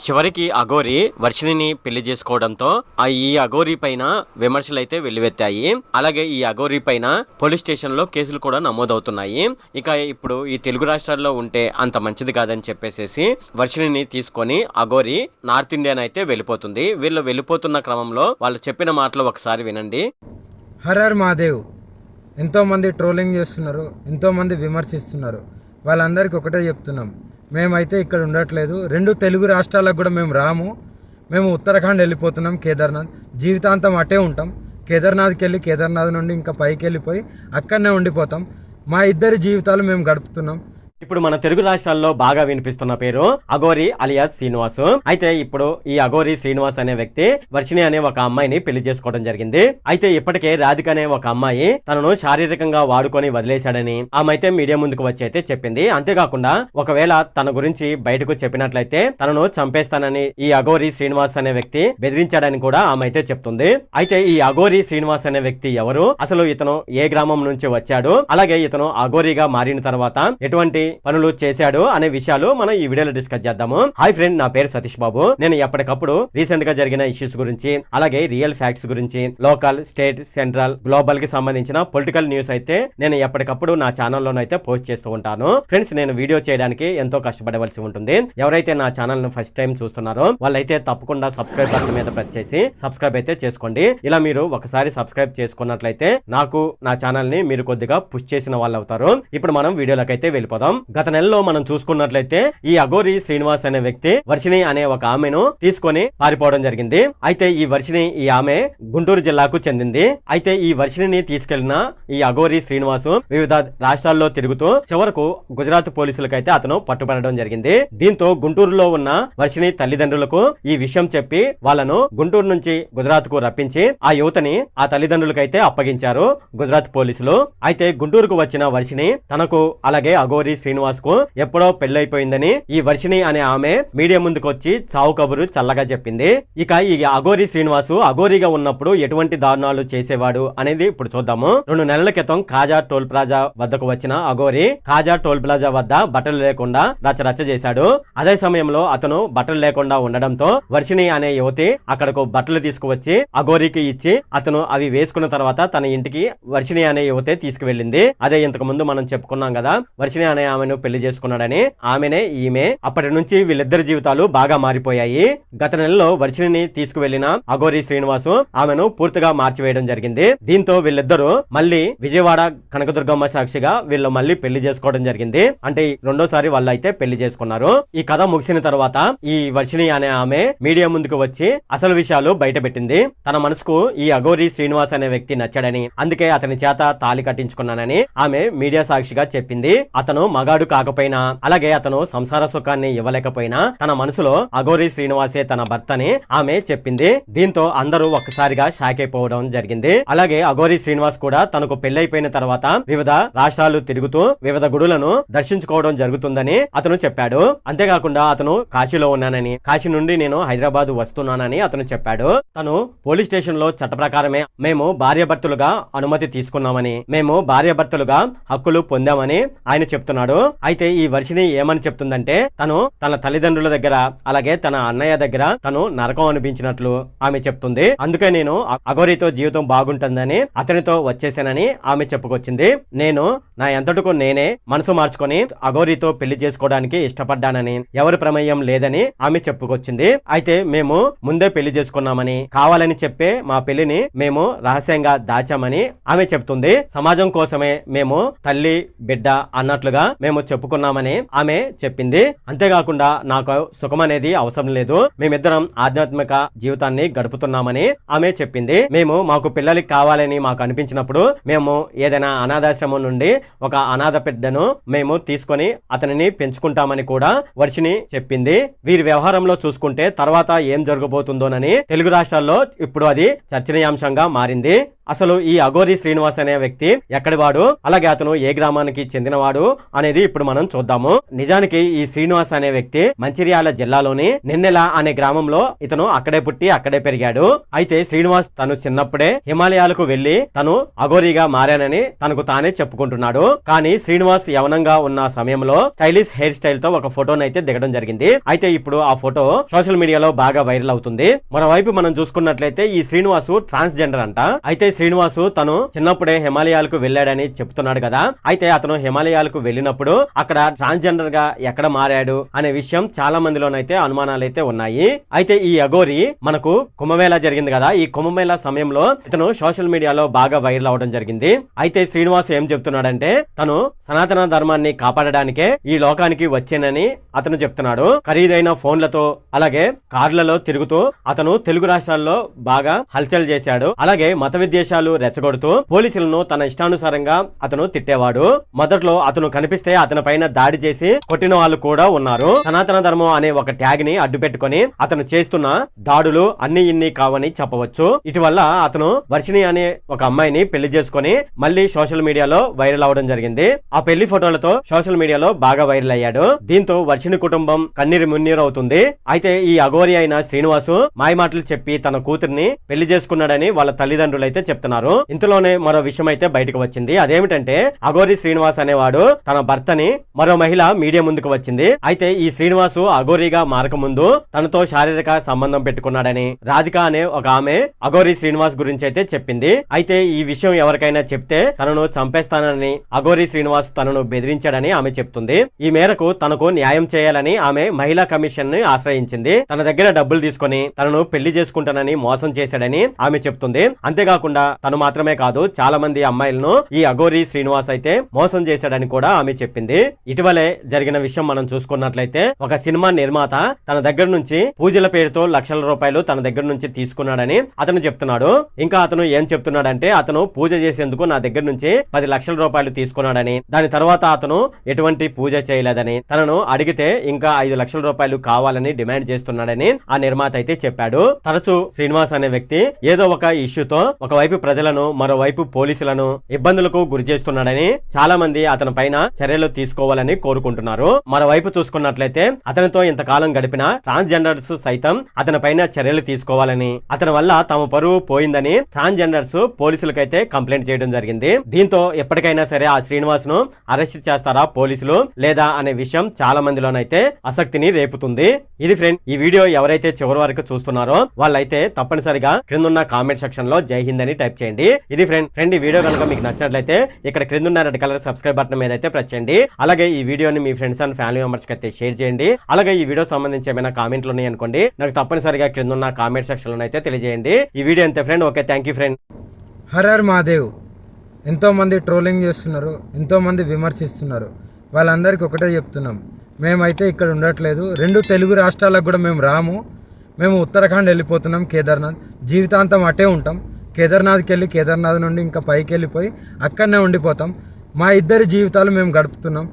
చివరికి అఘోరి వర్షిణిని పెళ్లి చేసుకోవడంతో ఈ అఘోరి పైన విమర్శలు అయితే వెల్లువెత్తాయి. అలాగే ఈ అఘోరి పైన పోలీస్ స్టేషన్ లో కేసులు కూడా నమోదవుతున్నాయి. ఇక ఇప్పుడు ఈ తెలుగు రాష్ట్రాల్లో ఉంటే అంత మంచిది కాదని చెప్పేసి వర్షిణిని తీసుకొని అఘోరి నార్త్ ఇండియన్ అయితే వెళ్ళిపోతుంది. వీళ్ళు వెళ్ళిపోతున్న క్రమంలో వాళ్ళు చెప్పిన మాటలు ఒకసారి వినండి. Her her Mahadev. ఎంతోమంది ట్రోలింగ్ చేస్తున్నారు, ఎంతోమంది విమర్శిస్తున్నారు. వాళ్ళందరికీ ఒకటే చెప్తున్నాం, మేమైతే ఇక్కడ ఉండట్లేదు. 2 తెలుగు రాష్ట్రాలకు కూడా మేము రాము. మేము ఉత్తరాఖండ్ వెళ్ళిపోతున్నాం, కేదార్నాథ్. జీవితాంతం అటే ఉంటాం. కేదార్నాథ్కి వెళ్ళి కేదార్నాథ్ నుండి ఇంకా పైకి వెళ్ళిపోయి అక్కడనే ఉండిపోతాం. మా ఇద్దరి జీవితాలు మేము గడుపుతున్నాం. ఇప్పుడు మన తెలుగు రాష్ట్రాల్లో బాగా వినిపిస్తున్న పేరు అఘోరి అలియాస్ శ్రీనివాస్. అయితే ఇప్పుడు ఈ అఘోరి శ్రీనివాస్ అనే వ్యక్తి వర్షిణి అనే ఒక అమ్మాయిని పెళ్లి చేసుకోవడం జరిగింది. అయితే ఇప్పటికే రాధిక అనే ఒక అమ్మాయి తనను శారీరకంగా వాడుకొని వదిలేశాడని ఆమె అయితే మీడియా ముందుకు వచ్చి అయితే చెప్పింది. అంతేకాకుండా ఒకవేళ తన గురించి బయటకు చెప్పినట్లయితే తనను చంపేస్తానని ఈ అఘోరి శ్రీనివాస్ అనే వ్యక్తి బెదిరించాడని కూడా ఆమె అయితే చెప్తుంది. అయితే ఈ అఘోరి శ్రీనివాస్ అనే వ్యక్తి ఎవరు, అసలు ఇతను ఏ గ్రామం నుంచి వచ్చాడు, అలాగే ఇతను అఘోరిగా మారిన తర్వాత ఎటువంటి పనులు చేశాడు అనే విషయాలు మనం ఈ వీడియోలో డిస్కస్ చేద్దాము. హాయ్ ఫ్రెండ్, నా పేరు సతీష్ బాబు. నేను ఎప్పటికప్పుడు రీసెంట్ గా జరిగిన ఇష్యూస్ గురించి, అలాగే రియల్ ఫ్యాక్ట్స్ గురించి, లోకల్, స్టేట్, సెంట్రల్, గ్లోబల్ కి సంబంధించిన పొలిటికల్ న్యూస్ అయితే నేను ఎప్పటికప్పుడు నా ఛానల్లోనైతే పోస్ట్ చేస్తూ ఉంటాను. ఫ్రెండ్స్, నేను వీడియో చేయడానికి ఎంతో కష్టపడవలసి ఉంటుంది. ఎవరైతే నా ఛానల్ ను ఫస్ట్ టైం చూస్తున్నారో వాళ్ళైతే తప్పకుండా సబ్స్క్రైబ్ బటన్ మీద ప్రెస్ చేసి సబ్స్క్రైబ్ అయితే చేసుకోండి. ఇలా మీరు ఒకసారి సబ్స్క్రైబ్ చేసుకున్నట్లయితే నాకు నా ఛానల్ ని మీరు కొద్దిగా పుష్ చేసిన వాళ్ళు అవుతారు. ఇప్పుడు మనం వీడియోలోకి అయితే వెళ్ళిపోదాం. గత నెలలో మనం చూసుకున్నట్లయితే ఈ అఘోరి శ్రీనివాస్ అనే వ్యక్తి వర్షిణి అనే ఒక ఆమెను తీసుకొని పారిపోవడం జరిగింది. అయితే ఈ వర్షిణి ఈ ఆమె గుంటూరు జిల్లాకు చెందింది. అయితే ఈ వర్షిణిని తీసుకెళ్లిన ఈ అఘోరి శ్రీనివాస్ వివిధ రాష్ట్రాల్లో తిరుగుతూ చివరకు గుజరాత్ పోలీసులకైతే అతను పట్టుబడడం జరిగింది. దీంతో గుంటూరులో ఉన్న వర్షిణి తల్లిదండ్రులకు ఈ విషయం చెప్పి వాళ్ళను గుంటూరు నుంచి గుజరాత్ కు రప్పించి ఆ యువతని ఆ తల్లిదండ్రులకైతే అప్పగించారు గుజరాత్ పోలీసులు. అయితే గుంటూరుకు వచ్చిన వర్షిణి తనకు అలాగే అఘోరి శ్రీనివాస్ కు ఎప్పుడో పెళ్లైపోయిందని ఈ వర్షిణి అనే ఆమె మీడియా ముందుకు వచ్చి చావు కబురు చల్లగా చెప్పింది. ఇక ఈ అఘోరి శ్రీనివాస్ అఘోరిగా ఉన్నప్పుడు ఎటువంటి దారుణాలు చేసేవాడు అనేది ఇప్పుడు చూద్దాము. 2 నెలల క్రితం కాజా టోల్ ప్లాజా వద్దకు వచ్చిన అఘోరి కాజా టోల్ ప్లాజా వద్ద బట్టలు లేకుండా రచ్చరచ్చ చేశాడు. అదే సమయంలో అతను బట్టలు లేకుండా ఉండడంతో వర్షిణి అనే యువతి అక్కడకు బట్టలు తీసుకువచ్చి అఘోరికి ఇచ్చి అతను అవి వేసుకున్న తర్వాత తన ఇంటికి వర్షిణి అనే యువతే తీసుకువెళ్ళింది. అదే ఇంతకు ముందు మనం చెప్పుకున్నాం కదా, వర్షిణి అనే ఆమెను పెళ్లి చేసుకున్నాడని. ఆమెనే ఈమె. అప్పటి నుంచి వీళ్ళిద్దరి జీవితాలు బాగా మారిపోయాయి. గత నెలలో వర్షిణిని తీసుకువెళ్లిన అఘోరి శ్రీనివాసు ఆమెను పూర్తిగా మార్చివేయడం జరిగింది. దీంతో వీళ్ళిద్దరూ మళ్ళీ విజయవాడ కనకదుర్గమ్మ సాక్షిగా వీళ్ళు మళ్ళీ పెళ్లి చేసుకోవడం జరిగింది. అంటే రెండోసారి వాళ్ళు అయితే పెళ్లి చేసుకున్నారు. ఈ కథ ముగిసిన తర్వాత ఈ వర్షిణి అనే ఆమె మీడియా ముందుకు వచ్చి అసలు విషయాలు బయట పెట్టింది. తన మనసుకు ఈ అఘోరి శ్రీనివాస్ అనే వ్యక్తి నచ్చాడని, అందుకే అతని చేత తాళి కట్టించుకున్నానని ఆమె మీడియా సాక్షిగా చెప్పింది. అతను మగాడు కాకపోయినా, అలాగే అతను సంసార సుఖాన్ని ఇవ్వలేకపోయినా తన మనసులో అఘోరి శ్రీనివాసే తన భర్తని ఆమె చెప్పింది. దీంతో అందరూ ఒక్కసారిగా షాక్ అయిపోవడం జరిగింది. అలాగే అఘోరి శ్రీనివాస్ కూడా తనకు పెళ్లైపోయిన తర్వాత వివిధ రాష్ట్రాలు తిరుగుతూ వివిధ గుడులను దర్శించుకోవడం జరుగుతుందని అతను చెప్పాడు. అంతేకాకుండా అతను కాశీలో ఉన్నానని, కాశీ నుండి నేను హైదరాబాద్ వస్తున్నానని అతను చెప్పాడు. తను పోలీస్ స్టేషన్ లో చట్ట ప్రకారమే మేము భార్యాభర్తలుగా అనుమతి తీసుకున్నామని, మేము భార్యాభర్తలుగా హక్కులు పొందామని ఆయన చెప్తున్నాడు. అయితే ఈ వర్షిణి ఏమని చెప్తుందంటే తను తన తల్లిదండ్రుల దగ్గర అలాగే తన అన్నయ్య దగ్గర తను నరకం అనిపించినట్లు ఆమె చెప్తుంది. అందుకే నేను అఘోరితో జీవితం బాగుంటుందని అతనితో వచ్చేసానని ఆమె చెప్పుకొచ్చింది. నేను నా ఎంతటికు నేనే మనసు మార్చుకొని అఘోరితో పెళ్లి చేసుకోవడానికి ఇష్టపడ్డానని, ఎవరి ప్రమేయం లేదని ఆమె చెప్పుకొచ్చింది. అయితే మేము ముందే పెళ్లి చేసుకున్నామని, కావాలని చెప్పే మా పెళ్లిని మేము రహస్యంగా దాచామని ఆమె చెప్తుంది. సమాజం కోసమే మేము తల్లి బిడ్డ అన్నట్లుగా మేము చెప్పుకున్నామని ఆమె చెప్పింది. అంతేకాకుండా నాకు సుఖం అనేది అవసరం లేదు, మేమిద్దరం ఆధ్యాత్మిక జీవితాన్ని గడుపుతున్నామని ఆమె చెప్పింది. మేము మాకు పిల్లలకి కావాలని మాకు అనిపించినప్పుడు మేము ఏదైనా అనాథాశ్రమం నుండి ఒక అనాథ బిడ్డను మేము తీసుకొని అతనిని పెంచుకుంటామని కూడా వర్షిణి చెప్పింది. వీరి వ్యవహారంలో చూసుకుంటే తర్వాత ఏం జరగబోతుందోనని తెలుగు రాష్ట్రాల్లో ఇప్పుడు అది చర్చనీయాంశంగా మారింది. అసలు ఈ అఘోరి శ్రీనివాస్ అనే వ్యక్తి ఎక్కడి వాడు, అలాగే అతను ఏ గ్రామానికి చెందినవాడు అనేది ఇప్పుడు మనం చూద్దాము. నిజానికి ఈ శ్రీనివాస్ అనే వ్యక్తి మంచిర్యాల జిల్లాలోని నిన్నెల అనే గ్రామంలో ఇతను అక్కడే పుట్టి అక్కడే పెరిగాడు. అయితే శ్రీనివాస్ తను చిన్నప్పుడే హిమాలయాలకు వెళ్లి తను అఘోరిగా మారానని తనకు తానే చెప్పుకుంటున్నాడు. కానీ శ్రీనివాస్ యవనంగా ఉన్న సమయంలో స్టైలిష్ హెయిర్ స్టైల్ తో ఒక ఫోటోను అయితే దిగడం జరిగింది. అయితే ఇప్పుడు ఆ ఫోటో సోషల్ మీడియాలో బాగా వైరల్ అవుతుంది. మరోవైపు మనం చూసుకున్నట్లయితే ఈ శ్రీనివాసు ట్రాన్స్జెండర్ అంట. అయితే శ్రీనివాసు తను చిన్నప్పుడే హిమాలయాలకు వెళ్ళాడని చెప్తున్నాడు కదా. అయితే అతను హిమాలయాలకు వెళ్ళినప్పుడు అక్కడ ట్రాన్స్జెండర్ గా ఎక్కడ మారాడు అనే విషయం చాలా మందిలోనైతే అనుమానాలు అయితే ఉన్నాయి. అయితే ఈ అఘోరి మనకు కుంభమేళా జరిగింది కదా, ఈ కుంభమేళా సమయంలో ఇతను సోషల్ మీడియాలో బాగా వైరల్ అవడం జరిగింది. అయితే శ్రీనివాస్ ఏం చెప్తున్నాడంటే తను సనాతన ధర్మాన్ని కాపాడడానికే ఈ లోకానికి వచ్చానని అతను చెప్తున్నాడు. ఖరీదైన ఫోన్లతో అలాగే కార్లలో తిరుగుతూ అతను తెలుగు రాష్ట్రాల్లో బాగా హల్చల్ చేశాడు. అలాగే మత విద్వేషాలు రెచ్చగొడుతూ పోలీసులను తన ఇష్టానుసారంగా అతను తిట్టేవాడు. మొదట్లో అతను కనిపిస్తే అతని పైన దాడి చేసి కొట్టిన వాళ్ళు కూడా ఉన్నారు. సనాతన ధర్మం అనే ఒక ట్యాగ్ ని అడ్డు పెట్టుకుని అతను చేస్తున్న దాడులు అన్ని ఇన్ని కావని చెప్పవచ్చు. ఇటీవల అతను వర్షిణి అనే ఒక అమ్మాయిని పెళ్లి చేసుకుని మళ్ళీ సోషల్ మీడియాలో వైరల్ అవడం జరిగింది. ఆ పెళ్లి ఫోటోలతో సోషల్ మీడియాలో బాగా వైరల్ అయ్యాడు. దీంతో వర్షిణి కుటుంబం కన్నీరు మున్నీరు అవుతుంది. అయితే ఈ అఘోరి అయిన శ్రీనివాసు మాయమాటలు చెప్పి తన కూతుర్ని పెళ్లి చేసుకున్నాడని వాళ్ళ తల్లిదండ్రులు అయితే చెప్తున్నారు. ఇంతలోనే మరో విషయం అయితే బయటకు వచ్చింది. అదేమిటంటే అఘోరి శ్రీనివాస్ అనేవాడు తన భర్తని మరో మహిళ మీడియా ముందుకు వచ్చింది. అయితే ఈ శ్రీనివాసు అఘోరిగా మారక ముందు తనతో శారీరక సంబంధం పెట్టుకున్నాడని రాధిక అనే ఒక ఆమె అఘోరి శ్రీనివాస్ గురించి అయితే చెప్పింది. అయితే ఈ విషయం ఎవరికైనా చెప్తే తనను చంపేస్తానని అఘోరి శ్రీనివాస్ తనను బెదిరించాడని ఆమె చెప్తుంది. ఈ మేరకు తనకు న్యాయం చేయాలని ఆమె మహిళా కమిషన్ ని ఆశ్రయించింది. తన దగ్గర డబ్బులు తీసుకుని తనను పెళ్లి చేసుకుంటానని మోసం చేశాడని ఆమె చెప్తుంది. అంతేకాకుండా తను మాత్రమే కాదు చాలా మంది అమ్మాయిలను ఈ అఘోరి శ్రీనివాస్ అయితే మోసం చేశాడని కూడా ఆమె చెప్పింది. ఇటీవలే జరిగిన విషయం మనం చూసుకున్నట్లయితే ఒక సినిమా నిర్మాత తన దగ్గర నుంచి పూజల పేరుతో లక్షల రూపాయలు తన దగ్గర నుంచి తీసుకున్నాడని అతను చెప్తున్నాడు. ఇంకా అతను ఏం చెప్తున్నాడంటే అతను పూజ చేసేందుకు నా దగ్గర నుంచి 10 లక్షల రూపాయలు తీసుకున్నాడని, దాని తర్వాత అతను ఎటువంటి పూజ చేయలేదని, తనను అడిగితే ఇంకా 5 లక్షల రూపాయలు కావాలని డిమాండ్ చేస్తున్నాడని ఆ నిర్మాత అయితే చెప్పాడు. తరచూ శ్రీనివాస్ అనే వ్యక్తి ఏదో ఒక ఇష్యూతో ఒకవైపు ప్రజలను మరోవైపు పోలీసులను ఇబ్బందులకు గురి చేస్తున్నాడని చాలా మంది అతని పైన చర్యలు తీసుకోవాలని కోరుకుంటున్నారు. మరోవైపు చూసుకున్నట్లయితే అతనితో ఇంతకాలం గడిపిన ట్రాన్స్జెండర్స్ సైతం అతని పైన చర్యలు తీసుకోవాలని, అతని వల్ల తమ పరువు పోయిందని ట్రాన్స్జెండర్స్ పోలీసులకైతే కంప్లైంట్ చేయడం జరిగింది. దీంతో ఎప్పటికైనా సరే ఆ శ్రీనివాస్ ను అరెస్ట్ చేస్తారా పోలీసులు లేదా అనే విషయం చాలా మందిలోనైతే ఆసక్తిని రేపుతుంది. ఇది ఫ్రెండ్, ఈ వీడియో ఎవరైతే చివరి వరకు చూస్తున్నారో వాళ్ళైతే తప్పనిసరిగా క్రిందున్న కామెంట్ సెక్షన్ లో జై హింద్ అని టైప్ చేయండి. ఇది ఫ్రెండ్ ఈ వీడియో కనుక మీకు నచ్చినట్లయితే ఇక్కడ క్రిందున్న రెడ్ కలర్ సబ్స్క్రైబ్ బటన్ మీద అయితే ప్రెస్ చేయండి. అలాగే ఈ వీడియోని మీ ఫ్రెండ్స్ అండ్ ఫ్యామిలీ మెంబర్స్ కి అయితే షేర్ చేయండి. అలాగే ఈ వీడియో సంబంధించి ఏమైనా కామెంట్లు ఉన్నాయి అనుకోండి, నాకు తప్పనిసరిగా క్రిందున్న కామెంట్ సెక్షన్ లో అయితే తెలియజేయండి. ఈ వీడియో అంతే friend. Okay, thank you friend. Her her Mahadev. ఎంతోమంది ట్రోలింగ్ చేస్తున్నారు, ఎంతోమంది విమర్శిస్తున్నారు. వాళ్ళందరికీ ఒకటే చెప్తున్నాం, మేమైతే ఇక్కడ ఉండట్లేదు. 2 తెలుగు రాష్ట్రాలకు కూడా మేము రాము. మేము ఉత్తరాఖండ్ వెళ్ళిపోతున్నాం, కేదార్నాథ్. జీవితాంతం అటే ఉంటాం. కేదార్నాథ్కి వెళ్ళి కేదార్నాథ్ నుండి ఇంకా పైకి వెళ్ళిపోయి అక్కడనే ఉండిపోతాం. మా ఇద్దరి జీవితాలు మేము గడుపుతున్నాం.